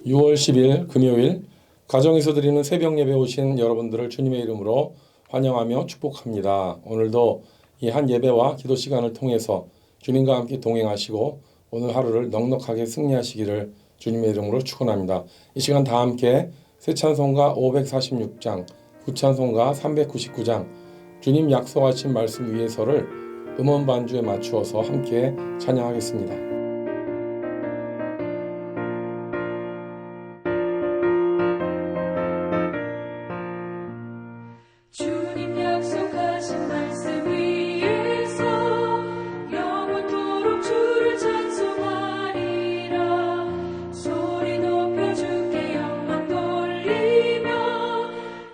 6월 10일 금요일 가정에서 드리는 새벽 예배 오신 여러분들을 주님의 이름으로 환영하며 축복합니다. 오늘도 이 한 예배와 기도 시간을 통해서 주님과 함께 동행하시고 오늘 하루를 넉넉하게 승리하시기를 주님의 이름으로 축원합니다. 이 시간 다 함께 새 찬송가 546장, 구찬송가 399장 주님 약속하신 말씀 위에서를 음원 반주에 맞추어서 함께 찬양하겠습니다. 주님 약속하신 말씀 위에서 영원토록 주를 찬송하리라. 소리 높여 주께 영광 돌리며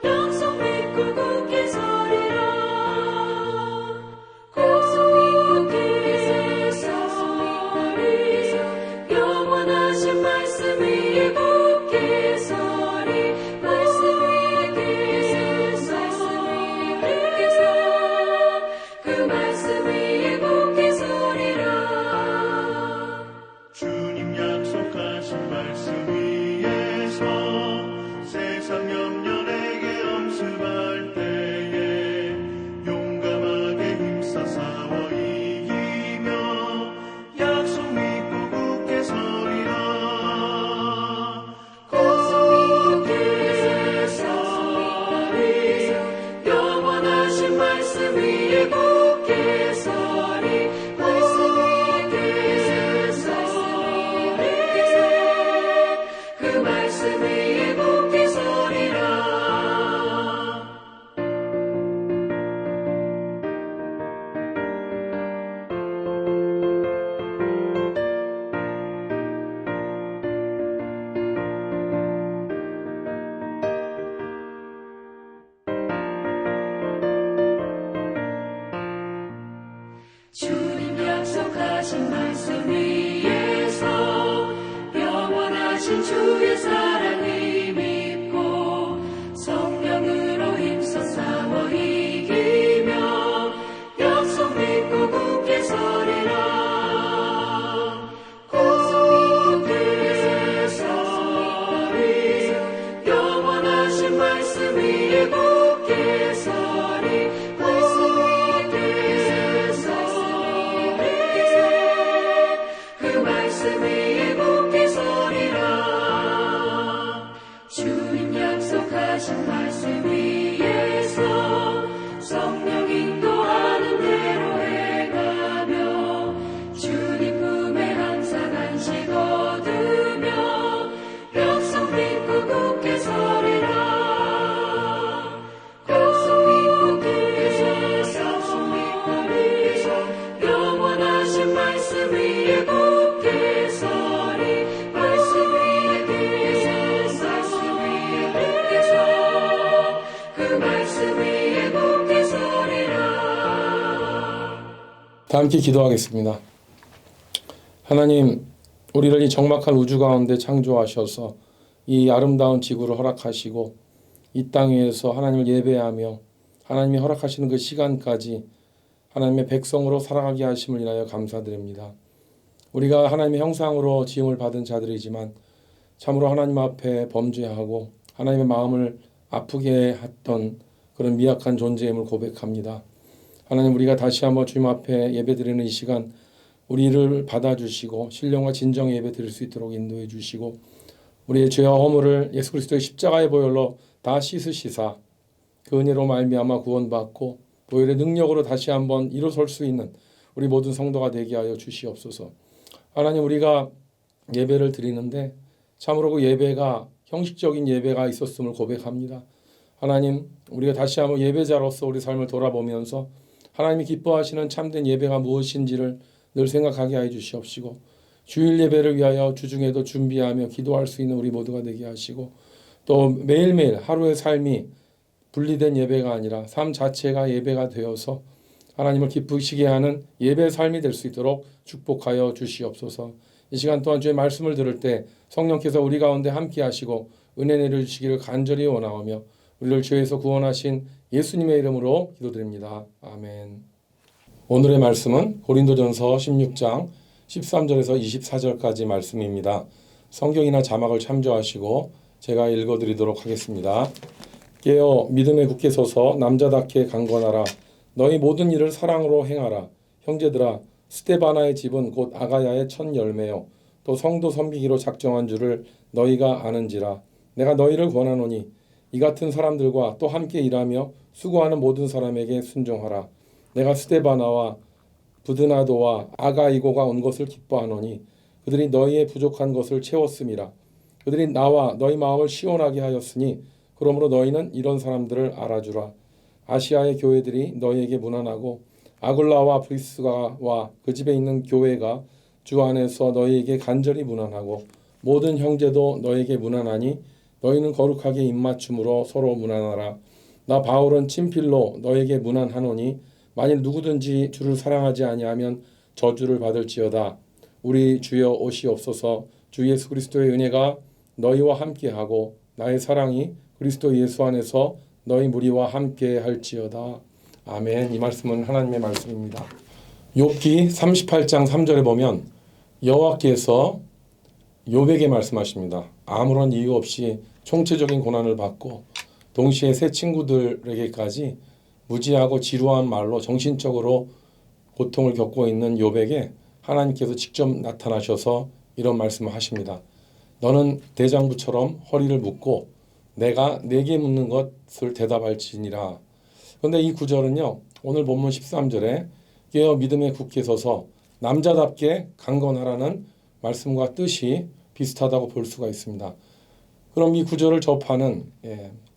약속 믿고 굳게 서리라. 약속 믿고 굳게 서리. 영원하신 말씀 위에 굳게 서리. 말씀 위에 그 말씀 위에 굳게 서리라. 주님 약속하신 말씀 위에서 세상 염려 내게 엄습할 때에 용감하게 힘써 싸워 이기며 약속 믿고 굳게 서리라. 굳게 서리. 영원하신 말씀 위에 굳게 서리. 말씀 위에 서리. 그 말씀 위에 굳게 서리라. 주님 약속하신 말씀 위에서 영원하신 주의 사랑을 믿고 성령으로 힘써 싸워 이기며 약속 믿고 굳게 서리라. 굳게 서리. 영원하신 말씀 위에 굳게 서리. 말씀 위에 서리. 그 말씀 위에 굳게 서리라. 주님 약속하신 말씀 위에서 성령 인도하는 대로 행하며 주님 품에 항상 안식 얻으며 약속 믿고 굳게 서리라. 약속 믿고 굳게 서리. 영원하신 말씀 위에 굳게 서리. 말씀 위에 굳게 서. 그 말씀 위에 굳게 서리라. 다 함께 기도하겠습니다. 하나님, 우리를 이 적막한 우주 가운데 창조하셔서 이 아름다운 지구를 허락하시고 이 땅 위에서 하나님을 예배하며 하나님이 허락하시는 그 시간까지 하나님의 백성으로 살아가게 하심을 인하여 감사드립니다. 우리가 하나님의 형상으로 지음을 받은 자들이지만 참으로 하나님 앞에 범죄하고 하나님의 마음을 아프게 했던 그런 미약한 존재임을 고백합니다. 하나님, 우리가 다시 한번 주님 앞에 예배드리는 이 시간 우리를 받아주시고 신령과 진정의 예배 드릴 수 있도록 인도해 주시고 우리의 죄와 허물을 예수 그리스도의 십자가의 보혈로 다 씻으시사 그 은혜로 말미암아 구원받고 보혈의 능력으로 다시 한번 일어설 수 있는 우리 모든 성도가 되게 하여 주시옵소서. 하나님, 우리가 예배를 드리는데 참으로 그 예배가 형식적인 예배가 있었음을 고백합니다. 하나님, 우리가 다시 한번 예배자로서 우리 삶을 돌아보면서 하나님이 기뻐하시는 참된 예배가 무엇인지를 늘 생각하게 하여 주시옵시고 주일 예배를 위하여 주중에도 준비하며 기도할 수 있는 우리 모두가 되게 하시고 또 매일매일 하루의 삶이 분리된 예배가 아니라 삶 자체가 예배가 되어서 하나님을 기쁘시게 하는 예배의 삶이 될 수 있도록 축복하여 주시옵소서. 이 시간 또한 주의 말씀을 들을 때 성령께서 우리 가운데 함께 하시고 은혜 내려주시기를 간절히 원하오며 우리를 죄에서 구원하신 예수님의 이름으로 기도드립니다. 아멘. 오늘의 말씀은 고린도전서 16장 13절에서 24절까지 말씀입니다. 성경이나 자막을 참조하시고 제가 읽어드리도록 하겠습니다. 깨어 믿음에 굳게 서서 남자답게 강건하라. 너희 모든 일을 사랑으로 행하라. 형제들아, 스데바나의 집은 곧 아가야의 첫 열매요 또 성도 섬기기로 작정한 줄을 너희가 아는지라. 내가 너희를 권하노니 이 같은 사람들과 또 함께 일하며 수고하는 모든 사람에게 순종하라. 내가 스데바나와 부드나도와 아가이고가 온 것을 기뻐하노니 그들이 너희의 부족한 것을 채웠음이라. 그들이 나와 너희 마음을 시원하게 하였으니 그러므로 너희는 이런 사람들을 알아주라. 아시아의 교회들이 너희에게 무난하고 아굴라와 브리스가와 그 집에 있는 교회가 주 안에서 너희에게 간절히 무난하고 모든 형제도 너희에게 무난하니 너희는 거룩하게 입맞춤으로 서로 무난하라. 나 바울은 친필로 너희에게 무난하노니 만일 누구든지 주를 사랑하지 아니하면 저주를 받을지어다. 우리 주여 오시옵소서. 주 예수 그리스도의 은혜가 너희와 함께하고 나의 사랑이 그리스도 예수 안에서 너희 무리와 함께 할지어다. 아멘. 이 말씀은 하나님의 말씀입니다. 욥기 38장 3절에 보면 여호와께서 욥에게 말씀하십니다. 아무런 이유 없이 총체적인 고난을 받고 동시에 새 친구들에게까지 무지하고 지루한 말로 정신적으로 고통을 겪고 있는 욥에게 하나님께서 직접 나타나셔서 이런 말씀을 하십니다. 너는 대장부처럼 허리를 묶고 내가 네게 묻는 것을 대답할지니라. 그런데 이 구절은요, 오늘 본문 13절에 깨어 믿음에 굳게 서서 남자답게 강건하라는 말씀과 뜻이 비슷하다고 볼 수가 있습니다. 그럼 이 구절을 접하는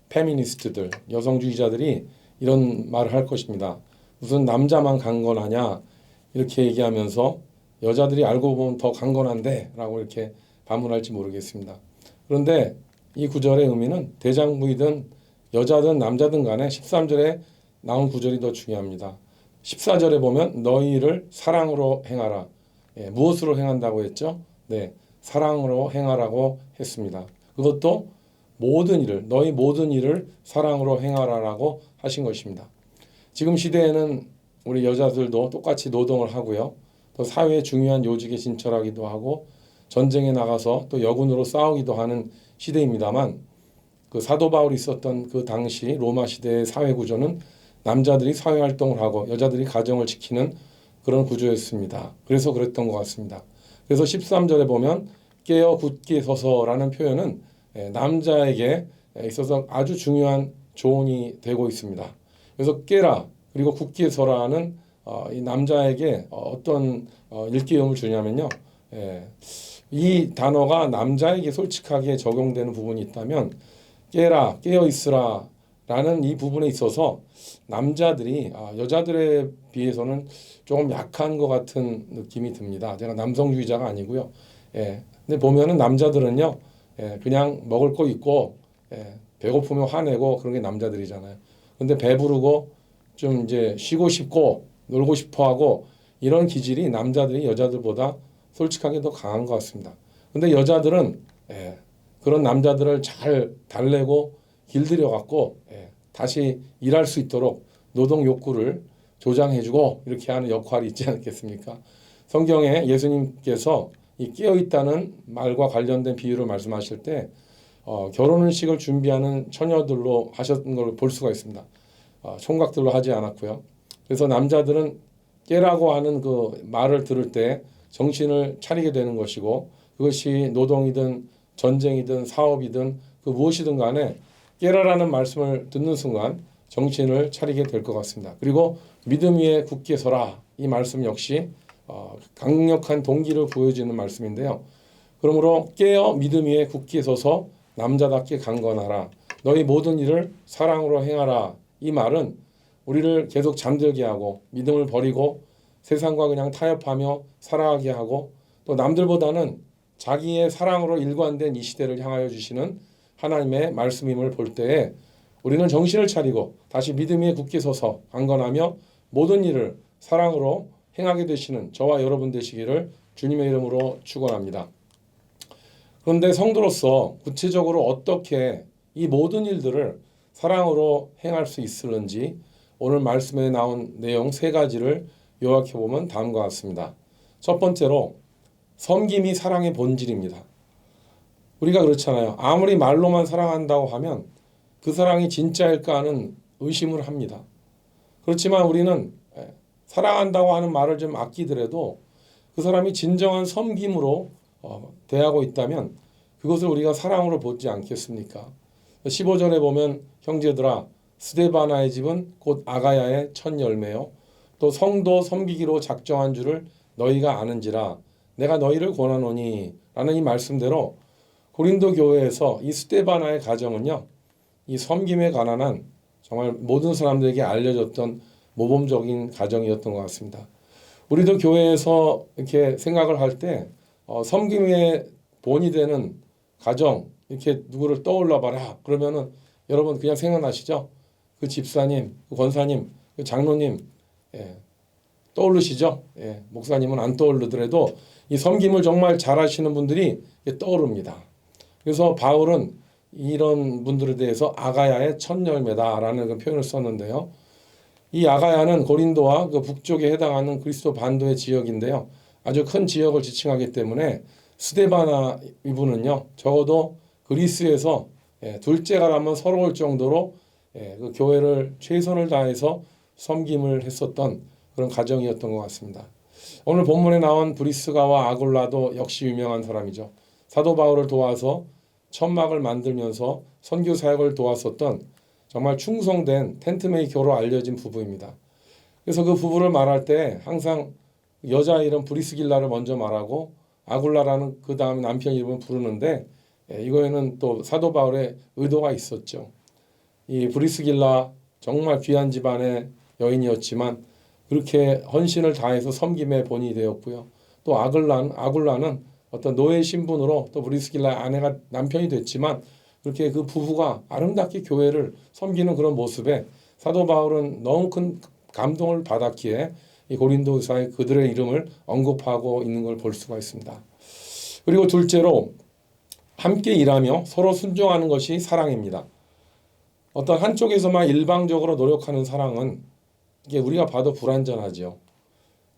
페미니스트들, 여성주의자들이 이런 말을 할 것입니다. 무슨 남자만 강건하냐 이렇게 얘기하면서 여자들이 알고 보면 더 강건한데 라고 이렇게 반문할지 모르겠습니다. 그런데 이 구절의 의미는 대장부이든 여자든 남자든 간에 13절에 나온 구절이 더 중요합니다. 14절에 보면 너희를 사랑으로 행하라. 무엇으로 행한다고 했죠? 네, 사랑으로 행하라고 했습니다. 그것도 모든 일을, 너희 모든 일을 사랑으로 행하라라고 하신 것입니다. 지금 시대에는 우리 여자들도 똑같이 노동을 하고요. 또 사회의 중요한 요직에 진출하기도 하고 전쟁에 나가서 또 여군으로 싸우기도 하는 시대입니다만 그 사도 바울이 있었던 그 당시 로마 시대의 사회 구조는 남자들이 사회 활동을 하고 여자들이 가정을 지키는 그런 구조였습니다. 그래서 그랬던 것 같습니다. 그래서 13절에 보면 깨어 굳게 서서라는 표현은 남자에게 있어서 아주 중요한 조언이 되고 있습니다. 그래서 깨라 그리고 굳게 서라는 이 남자에게 어떤 일깨움을 주냐면요. 이 단어가 남자에게 솔직하게 적용되는 부분이 있다면 깨라, 깨어 있으라 라는 이 부분에 있어서 남자들이 여자들에 비해서는 조금 약한 것 같은 느낌이 듭니다. 제가 남성주의자가 아니고요. 근데 보면은 남자들은요, 그냥 먹을 거 있고, 배고프면 화내고 그런 게 남자들이잖아요. 근데 배부르고 좀 이제 쉬고 싶고 놀고 싶어 하고 이런 기질이 남자들이 여자들보다 솔직하게 더 강한 것 같습니다. 근데 여자들은 그런 남자들을 잘 달래고 길들여 갖고 다시 일할 수 있도록 노동 욕구를 조장해주고 이렇게 하는 역할이 있지 않겠습니까? 성경에 예수님께서 이 깨어있다는 말과 관련된 비유를 말씀하실 때 결혼식을 준비하는 처녀들로 하셨던 걸 볼 수가 있습니다. 총각들로 하지 않았고요. 그래서 남자들은 깨라고 하는 그 말을 들을 때 정신을 차리게 되는 것이고 그것이 노동이든 전쟁이든 사업이든 그 무엇이든 간에 깨라라는 말씀을 듣는 순간 정신을 차리게 될 것 같습니다. 그리고 믿음 위에 굳게 서라 이 말씀 역시 강력한 동기를 보여주는 말씀인데요. 그러므로 깨어 믿음 위에 굳게 서서 남자답게 강건하라. 너희 모든 일을 사랑으로 행하라. 이 말은 우리를 계속 잠들게 하고 믿음을 버리고 세상과 그냥 타협하며 살아가게 하고 또 남들보다는 자기의 사랑으로 일관된 이 시대를 향하여 주시는 하나님의 말씀임을 볼 때에 우리는 정신을 차리고 다시 믿음 위에 굳게 서서 강건하며 모든 일을 사랑으로 행하게 되시는 저와 여러분 되시기를 주님의 이름으로 축원합니다. 그런데 성도로서 구체적으로 어떻게 이 모든 일들을 사랑으로 행할 수 있을는지 오늘 말씀에 나온 내용 세 가지를 요약해 보면 다음과 같습니다. 첫 번째로 섬김이 사랑의 본질입니다. 우리가 그렇잖아요. 아무리 말로만 사랑한다고 하면 그 사랑이 진짜일까 하는 의심을 합니다. 그렇지만 우리는 사랑한다고 하는 말을 좀 아끼더라도 그 사람이 진정한 섬김으로 대하고 있다면 그것을 우리가 사랑으로 보지 않겠습니까? 15절에 보면 형제들아 스데바나의 집은 곧 아가야의 첫 열매요 또 성도 섬기기로 작정한 줄을 너희가 아는지라 내가 너희를 권하노니 라는 이 말씀대로 고린도 교회에서 이 스데바나의 가정은요 이 섬김에 관한 한 정말 모든 사람들에게 알려졌던 모범적인 가정이었던 것 같습니다. 우리도 교회에서 이렇게 생각을 할 때 섬김의 본이 되는 가정 이렇게 누구를 떠올라 봐라 그러면은 여러분 그냥 생각나시죠? 그 집사님, 그 권사님, 그 장로님 떠오르시죠? 목사님은 안 떠오르더라도 이 섬김을 정말 잘하시는 분들이 떠오릅니다. 그래서 바울은 이런 분들에 대해서 아가야의 첫 열매다라는 그 표현을 썼는데요. 이 아가야는 고린도와 그 북쪽에 해당하는 그리스도 반도의 지역인데요. 아주 큰 지역을 지칭하기 때문에 스데바나 이분은요. 적어도 그리스에서 둘째가라면 서러울 정도로 그 교회를 최선을 다해서 섬김을 했었던 그런 가정이었던 것 같습니다. 오늘 본문에 나온 브리스가와 아굴라도 역시 유명한 사람이죠. 사도 바울을 도와서 천막을 만들면서 선교 사역을 도왔었던 정말 충성된 텐트메이커로 알려진 부부입니다. 그래서 그 부부를 말할 때 항상 여자 이름 브리스길라를 먼저 말하고 아굴라라는 그 다음에 남편 이름을 부르는데 이거에는 또 사도 바울의 의도가 있었죠. 이 브리스길라 정말 귀한 집안의 여인이었지만 그렇게 헌신을 다해서 섬김의 본이 되었고요. 또 아굴라는 어떤 노예 신분으로 또 브리스길라의 아내가 남편이 됐지만 그렇게 그 부부가 아름답게 교회를 섬기는 그런 모습에 사도 바울은 너무 큰 감동을 받았기에 이 고린도 의사에 그들의 이름을 언급하고 있는 걸 볼 수가 있습니다. 그리고 둘째로 함께 일하며 서로 순종하는 것이 사랑입니다. 어떤 한쪽에서만 일방적으로 노력하는 사랑은 이게 우리가 봐도 불완전하죠.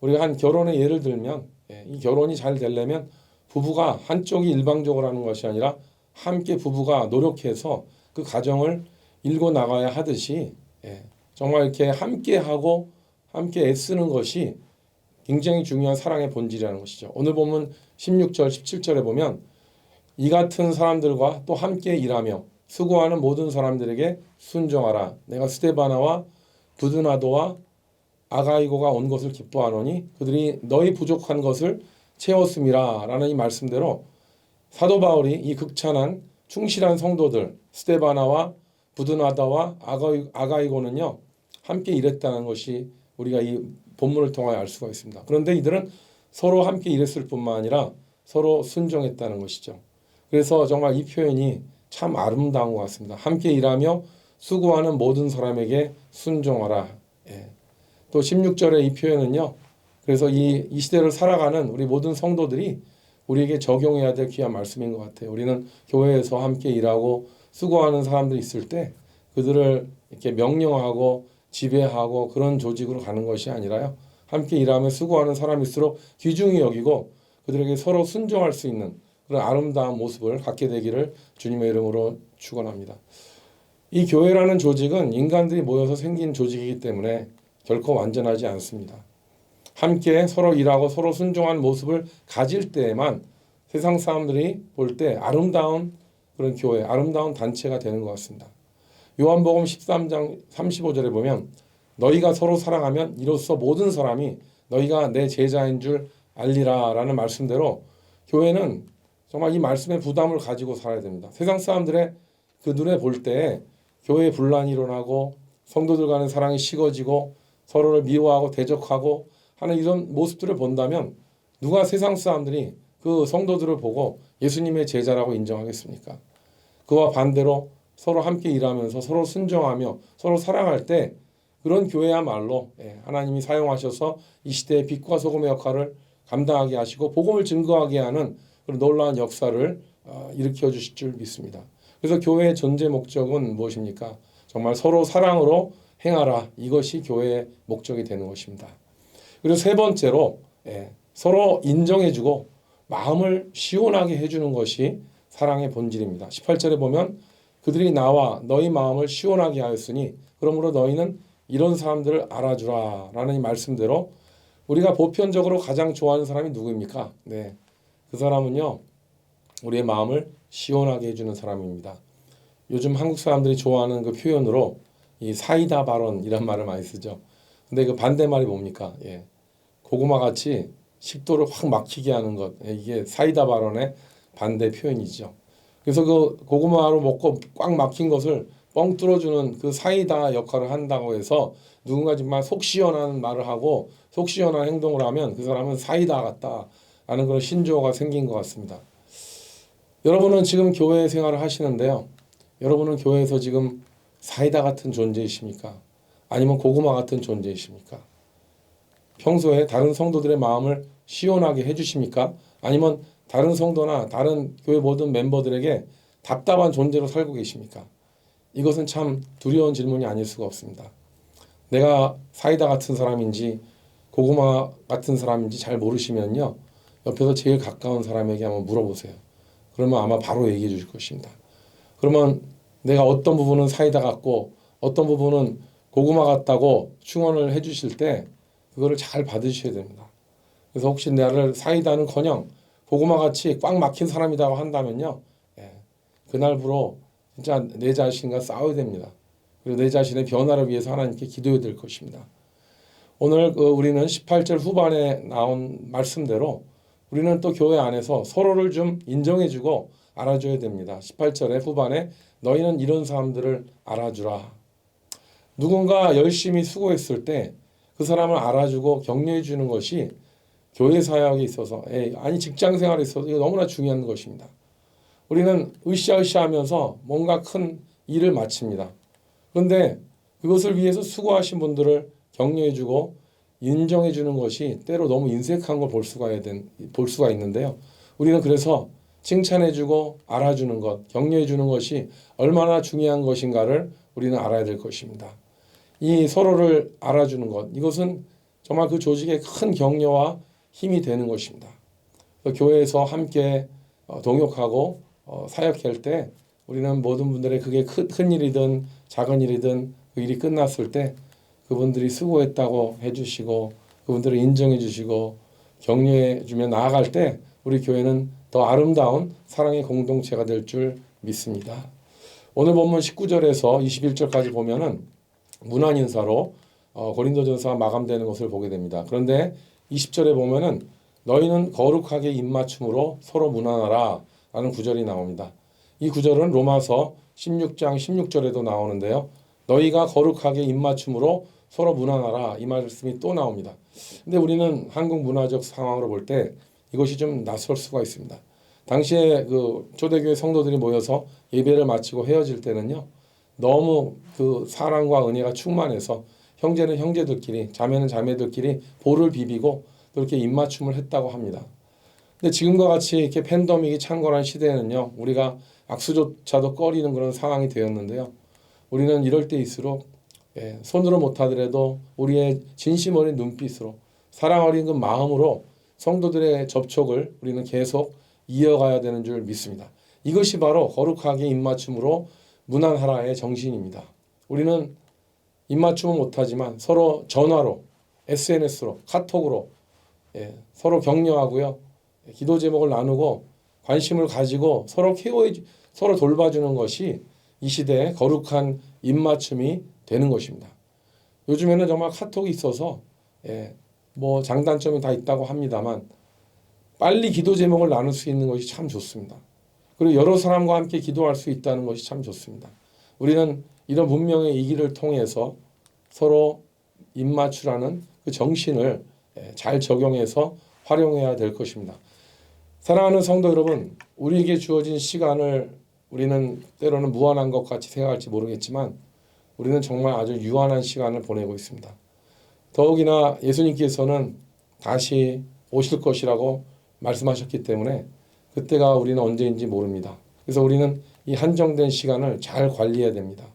우리가 한 결혼의 예를 들면 이 결혼이 잘 되려면 부부가 한쪽이 일방적으로 하는 것이 아니라 함께 부부가 노력해서 그 가정을 일궈 나가야 하듯이 정말 이렇게 함께하고 함께 애쓰는 것이 굉장히 중요한 사랑의 본질이라는 것이죠. 오늘 보면 16절, 17절에 보면 이 같은 사람들과 또 함께 일하며 수고하는 모든 사람들에게 순종하라. 내가 스데바나와 부드나도와 아가이고가 온 것을 기뻐하노니 그들이 너희 부족한 것을 채웠음이라 라는 이 말씀대로 사도 바울이 이 극찬한 충실한 성도들 스데바나와 부드나다와 아가이고는요 함께 일했다는 것이 우리가 이 본문을 통하여 알 수가 있습니다. 그런데 이들은 서로 함께 일했을 뿐만 아니라 서로 순종했다는 것이죠. 그래서 정말 이 표현이 참 아름다운 것 같습니다. 함께 일하며 수고하는 모든 사람에게 순종하라. 또 16절의 이 표현은요. 그래서 이 시대를 살아가는 우리 모든 성도들이 우리에게 적용해야 될 귀한 말씀인 것 같아요. 우리는 교회에서 함께 일하고 수고하는 사람들이 있을 때 그들을 이렇게 명령하고 지배하고 그런 조직으로 가는 것이 아니라요. 함께 일하며 수고하는 사람일수록 귀중히 여기고 그들에게 서로 순종할 수 있는 그런 아름다운 모습을 갖게 되기를 주님의 이름으로 축원합니다. 이 교회라는 조직은 인간들이 모여서 생긴 조직이기 때문에 결코 완전하지 않습니다. 함께 서로 일하고 서로 순종한 모습을 가질 때에만 세상 사람들이 볼 때 아름다운 그런 교회, 아름다운 단체가 되는 것 같습니다. 요한복음 13장 35절에 보면 너희가 서로 사랑하면 이로써 모든 사람이 너희가 내 제자인 줄 알리라 라는 말씀대로 교회는 정말 이 말씀의 부담을 가지고 살아야 됩니다. 세상 사람들의 그 눈에 볼 때 교회에 분란이 일어나고 성도들 간의 사랑이 식어지고 서로를 미워하고 대적하고 하는 이런 모습들을 본다면 누가 세상 사람들이 그 성도들을 보고 예수님의 제자라고 인정하겠습니까? 그와 반대로 서로 함께 일하면서 서로 순종하며 서로 사랑할 때 그런 교회야말로 하나님이 사용하셔서 이 시대의 빛과 소금의 역할을 감당하게 하시고 복음을 증거하게 하는 그런 놀라운 역사를 일으켜 주실 줄 믿습니다. 그래서 교회의 존재 목적은 무엇입니까? 정말 서로 사랑으로 행하라. 이것이 교회의 목적이 되는 것입니다. 그리고 세 번째로 서로 인정해주고 마음을 시원하게 해주는 것이 사랑의 본질입니다. 18절에 보면 그들이 나와 너희 마음을 시원하게 하였으니 그러므로 너희는 이런 사람들을 알아주라 라는 이 말씀대로 우리가 보편적으로 가장 좋아하는 사람이 누구입니까? 네, 그 사람은요 우리의 마음을 시원하게 해주는 사람입니다. 요즘 한국 사람들이 좋아하는 그 표현으로 이 사이다 발언 이런 말을 많이 쓰죠. 근데 그 반대말이 뭡니까? 예, 고구마 같이 식도를 확 막히게 하는 것, 이게 사이다 발언의 반대 표현이죠. 그래서 그 고구마로 먹고 꽉 막힌 것을 뻥 뚫어주는 그 사이다 역할을 한다고 해서 누군가 정말 속 시원한 말을 하고 속 시원한 행동을 하면 그 사람은 사이다 같다라는 그런 신조어가 생긴 것 같습니다. 여러분은 지금 교회 생활을 하시는데요. 여러분은 교회에서 지금 사이다 같은 존재이십니까? 아니면 고구마 같은 존재이십니까? 평소에 다른 성도들의 마음을 시원하게 해주십니까? 아니면 다른 성도나 다른 교회 모든 멤버들에게 답답한 존재로 살고 계십니까? 이것은 참 두려운 질문이 아닐 수가 없습니다. 내가 사이다 같은 사람인지 고구마 같은 사람인지 잘 모르시면요. 옆에서 제일 가까운 사람에게 한번 물어보세요. 그러면 아마 바로 얘기해 주실 것입니다. 그러면 내가 어떤 부분은 사이다 같고 어떤 부분은 고구마 같다고 충언을 해 주실 때 그거를 잘 받으셔야 됩니다. 그래서 혹시 나를 사이다는커녕 고구마같이 꽉 막힌 사람이라고 한다면요. 예, 그날부로 진짜 내 자신과 싸워야 됩니다. 그리고 내 자신의 변화를 위해서 하나님께 기도해야 될 것입니다. 오늘 우리는 18절 후반에 나온 말씀대로 우리는 또 교회 안에서 서로를 좀 인정해주고 알아줘야 됩니다. 18절의 후반에 너희는 이런 사람들을 알아주라. 누군가 열심히 수고했을 때 그 사람을 알아주고 격려해주는 것이 교회 사역에 있어서 아니 직장 생활에 있어서 이거 너무나 중요한 것입니다. 우리는 으쌰으쌰하면서 뭔가 큰 일을 마칩니다. 그런데 그것을 위해서 수고하신 분들을 격려해주고 인정해주는 것이 때로 너무 인색한 걸 볼 수가 있는데요. 우리는 그래서 칭찬해주고 알아주는 것, 격려해주는 것이 얼마나 중요한 것인가를 우리는 알아야 될 것입니다. 이 서로를 알아주는 것, 이것은 정말 그 조직의 큰 격려와 힘이 되는 것입니다. 교회에서 함께 동역하고 사역할 때 우리는 모든 분들의 그게 큰 일이든 작은 일이든 그 일이 끝났을 때 그분들이 수고했다고 해주시고 그분들을 인정해 주시고 격려해 주며 나아갈 때 우리 교회는 더 아름다운 사랑의 공동체가 될 줄 믿습니다. 오늘 본문 19절에서 21절까지 보면은 문안 인사로 고린도전서가 마감되는 것을 보게 됩니다. 그런데 20절에 보면은 너희는 거룩하게 입맞춤으로 서로 문안하라 라는 구절이 나옵니다. 이 구절은 로마서 16장 16절에도 나오는데요. 너희가 거룩하게 입맞춤으로 서로 문안하라 이 말씀이 또 나옵니다. 근데 우리는 한국 문화적 상황으로 볼 때 이것이 좀 낯설 수가 있습니다. 당시에 그 초대교회 성도들이 모여서 예배를 마치고 헤어질 때는요. 너무 그 사랑과 은혜가 충만해서 형제는 형제들끼리 자매는 자매들끼리 볼을 비비고 또 이렇게 입맞춤을 했다고 합니다. 근데 지금과 같이 이렇게 팬데믹이 창궐한 시대에는요. 우리가 악수조차도 꺼리는 그런 상황이 되었는데요. 우리는 이럴 때일수록 손으로 못하더라도 우리의 진심 어린 눈빛으로 사랑 어린 그 마음으로 성도들의 접촉을 우리는 계속 이어가야 되는 줄 믿습니다. 이것이 바로 거룩하게 입맞춤으로 문안하라의 정신입니다. 우리는 입맞춤은 못하지만 서로 전화로, SNS로, 카톡으로 서로 격려하고요. 기도 제목을 나누고 관심을 가지고 서로 돌봐주는 것이 이 시대의 거룩한 입맞춤이 되는 것입니다. 요즘에는 정말 카톡이 있어서 뭐 장단점이 다 있다고 합니다만 빨리 기도 제목을 나눌 수 있는 것이 참 좋습니다. 그리고 여러 사람과 함께 기도할 수 있다는 것이 참 좋습니다. 우리는 이런 문명의 이 길을 통해서 서로 입맞추라는 그 정신을 잘 적용해서 활용해야 될 것입니다. 사랑하는 성도 여러분, 우리에게 주어진 시간을 우리는 때로는 무한한 것 같이 생각할지 모르겠지만 우리는 정말 아주 유한한 시간을 보내고 있습니다. 더욱이나 예수님께서는 다시 오실 것이라고 말씀하셨기 때문에 그때가 우리는 언제인지 모릅니다. 그래서 우리는 이 한정된 시간을 잘 관리해야 됩니다.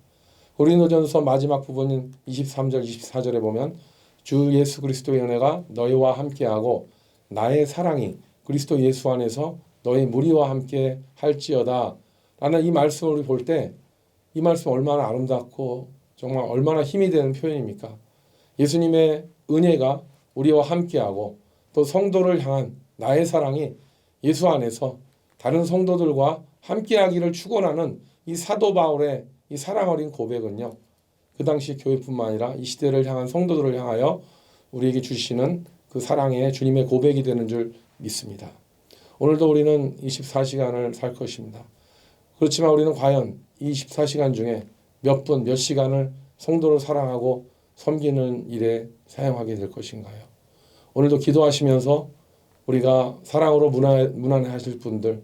고린도전서 마지막 부분인 23절, 24절에 보면 주 예수 그리스도의 은혜가 너희와 함께하고 나의 사랑이 그리스도 예수 안에서 너희 무리와 함께 할지어다 라는 이 말씀을 우리 볼 때 이 말씀 얼마나 아름답고 정말 얼마나 힘이 되는 표현입니까? 예수님의 은혜가 우리와 함께하고 또 성도를 향한 나의 사랑이 예수 안에서 다른 성도들과 함께하기를 축원하는 이 사도 바울의 이 사랑 어린 고백은요. 그 당시 교회뿐만 아니라 이 시대를 향한 성도들을 향하여 우리에게 주시는 그 사랑의 주님의 고백이 되는 줄 믿습니다. 오늘도 우리는 24시간을 살 것입니다. 그렇지만 우리는 과연 이 24시간 중에 몇 분, 몇 시간을 성도를 사랑하고 섬기는 일에 사용하게 될 것인가요? 오늘도 기도하시면서 우리가 사랑으로 무난하실 분들,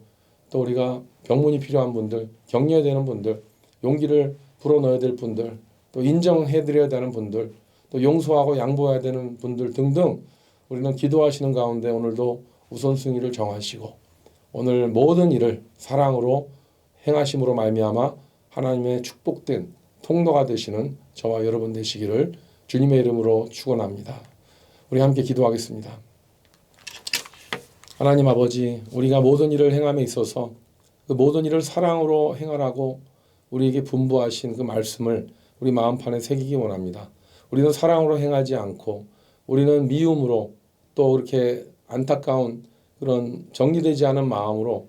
또 우리가 병문이 필요한 분들, 격려해야 되는 분들, 용기를 불어넣어야 될 분들, 또 인정해드려야 되는 분들, 또 용서하고 양보해야 되는 분들 등등 우리는 기도하시는 가운데 오늘도 우선순위를 정하시고 오늘 모든 일을 사랑으로 행하심으로 말미암아 하나님의 축복된 통로가 되시는 저와 여러분 되시기를 주님의 이름으로 축원합니다. 우리 함께 기도하겠습니다. 하나님 아버지, 우리가 모든 일을 행함에 있어서 그 모든 일을 사랑으로 행하라고 우리에게 분부하신 그 말씀을 우리 마음판에 새기기 원합니다. 우리는 사랑으로 행하지 않고 우리는 미움으로 또 그렇게 안타까운 그런 정리되지 않은 마음으로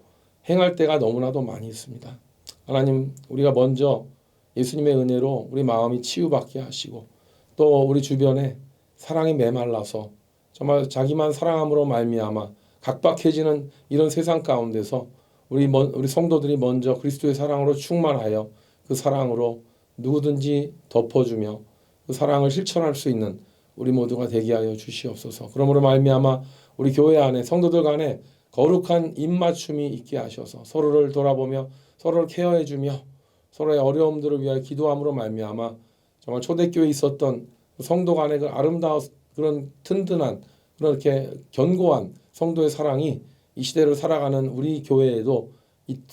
행할 때가 너무나도 많이 있습니다. 하나님, 우리가 먼저 예수님의 은혜로 우리 마음이 치유받게 하시고 또 우리 주변에 사랑이 메말라서 정말 자기만 사랑함으로 말미암아 각박해지는 이런 세상 가운데서 우리 성도들이 먼저 그리스도의 사랑으로 충만하여 그 사랑으로 누구든지 덮어주며 그 사랑을 실천할 수 있는 우리 모두가 되게 하여 주시옵소서. 그러므로 말미암아 우리 교회 안에 성도들 간에 거룩한 입맞춤이 있게 하셔서 서로를 돌아보며 서로를 케어해주며 서로의 어려움들을 위하여 기도함으로 말미암아 정말 초대교회에 있었던 성도 간의 그 아름다운 그런 튼튼한 그렇게 견고한 성도의 사랑이 이 시대를 살아가는 우리 교회에도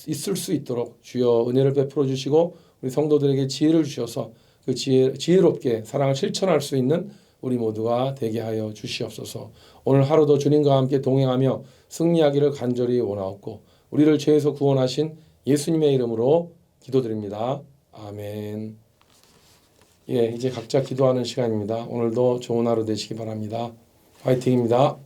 있을 수 있도록 주여 은혜를 베풀어 주시고 우리 성도들에게 지혜를 주셔서 그 지혜롭게 사랑을 실천할 수 있는 우리 모두가 되게 하여 주시옵소서. 오늘 하루도 주님과 함께 동행하며 승리하기를 간절히 원하옵고 우리를 죄에서 구원하신 예수님의 이름으로 기도드립니다. 아멘. 예, 이제 각자 기도하는 시간입니다. 오늘도 좋은 하루 되시기 바랍니다. 화이팅입니다.